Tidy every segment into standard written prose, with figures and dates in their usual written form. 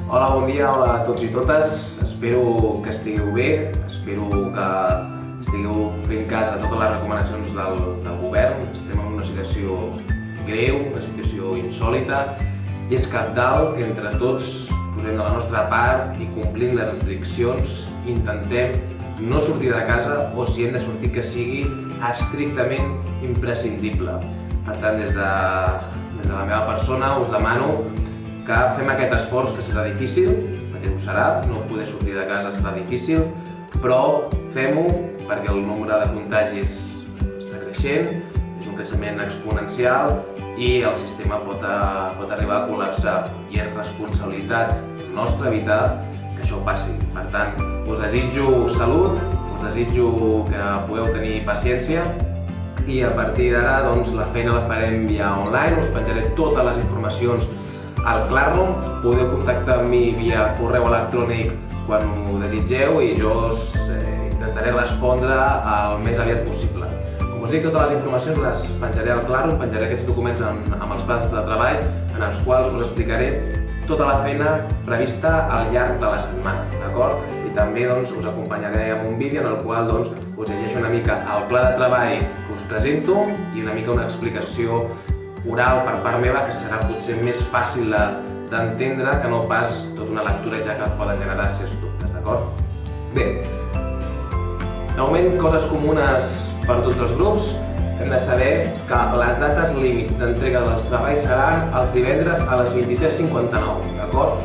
Hola, bon dia, hola a tots i totes. Espero que estigueu bé, espero que estigueu fent cas a totes les recomanacions del govern. Estem en una situació greu, una situació insòlita, i és cabdal que entre tots posem de la nostra part i complint les restriccions intentem no sortir de casa, o si hem de sortir que sigui estrictament imprescindible. Per tant, des de la meva persona us demano que fem aquest esforç, que serà difícil, perquè ho serà, no poder sortir de casa serà difícil, però fem-ho perquè el nombre de contagis està creixent, és un creixement exponencial i el sistema pot arribar a col·lapsar, i és responsabilitat nostra evitar que això passi. Per tant, us desitjo salut, us desitjo que pugueu tenir paciència, i a partir d'ara la feina la farem via online. Us penjaré totes les informacions al Classroom, podeu contactar amb mi via correu electrònic quan ho desitgeu i jo intentaré respondre el més aviat possible. Com us dic, totes les informacions les penjaré al Classroom, penjaré aquests documents amb els plans de treball en els quals us explicaré tota la feina prevista al llarg de la setmana, d'acord? I també us acompanyaré amb un vídeo en el qual us llegeixo una mica el pla de treball que us presento i una mica una explicació oral per part meva, que serà potser més fàcil d'entendre que no pas tota una lectura ja que poden generar certs dubtes, d'acord? Bé, de moment, coses comunes per a tots els grups. Hem de saber que les dates límits d'entrega dels treballs seran els divendres a les 23:59, d'acord?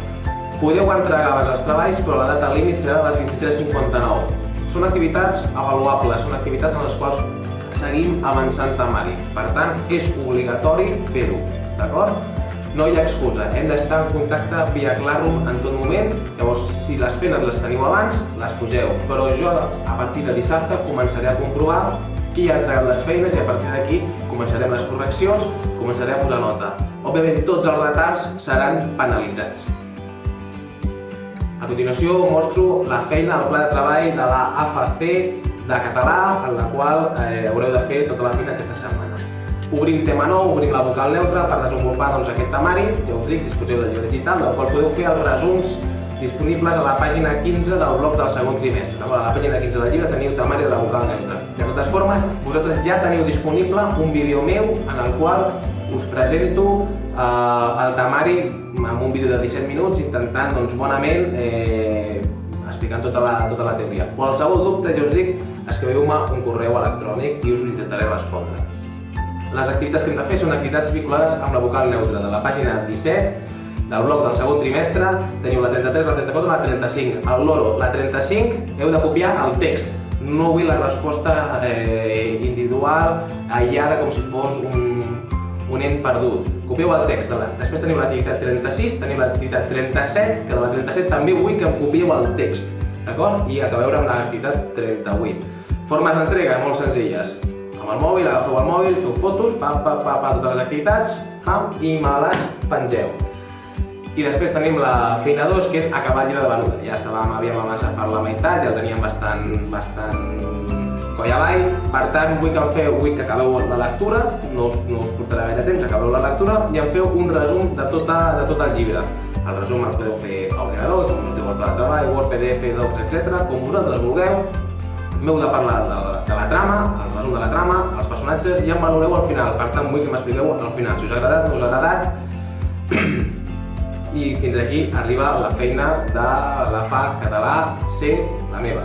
Podeu entregar abans els treballs, però la data límit serà a les 23:59. Són activitats avaluables, són activitats en les quals seguim avançant temari. Per tant, és obligatori fer-ho, d'acord? No hi ha excusa, hem d'estar en contacte via Classroom en tot moment. Llavors, si les feines les teniu abans, les poseu, però jo a partir de dissabte començaré a comprovar qui ha entregat les feines i a partir d'aquí començarem les correccions, començaré a posar nota. Òbviament, tots els retards seran penalitzats. A continuació mostro la feina del pla de treball de la AFC de català, en la qual haureu de fer tota la feina aquesta setmana. Obrim tema nou, obrim la vocal neutra per desenvolupar aquest temari. Ja us dic, disposeu del llibre digital, del qual podeu fer els resums disponibles a la pàgina 15 del bloc del segon trimestre. A la pàgina 15 del llibre teniu el temari de la vocal neutra. De totes formes, vosaltres ja teniu disponible un vídeo meu en el qual us presento el temari amb un vídeo de 17 minuts intentant bonament explicant tota la teoria. Qualsevol dubte, ja us dic, escriveu-me un correu electrònic i us ho intentaré respondre. Les activitats que hem de fer són activitats vinculades amb la vocal neutra. De la pàgina 17 del bloc del segon trimestre teniu la 33, la 34 i la 35. Al loro, la 35, heu de copiar el text. No vull la resposta individual, aïllada, com si fos un ent perdut. Copieu el text. Després teniu l'activitat 36, teniu l'activitat 37, que de la 37 també vull que em copieu el text, d'acord? I acabeu amb l'activitat 38. Formes d'entrega molt senzilles. Amb el mòbil, agafeu el mòbil, feu fotos, totes les activitats, i me les pengeu. I després tenim la feina 2, que és acabar el llibre de venuda. Ja havíem avançat per la meitat, ja el teníem bastant coll avall. Per tant, vull que acabeu la lectura, no us portarà gaire temps, acabeu la lectura i em feu un resum de tot el llibre. El resum el podeu fer a ordinador, com us diu el pla de treball, Word, PDF, Docs, etc. Com vosaltres vulgueu. M'heu de parlar de la trama, el resum de la trama, els personatges, i em valoreu al final. Per tant, vull que m'expliqueu al final si us ha agradat, no us ha agradat. I fins aquí arriba la feina de la FA Català C, la meva.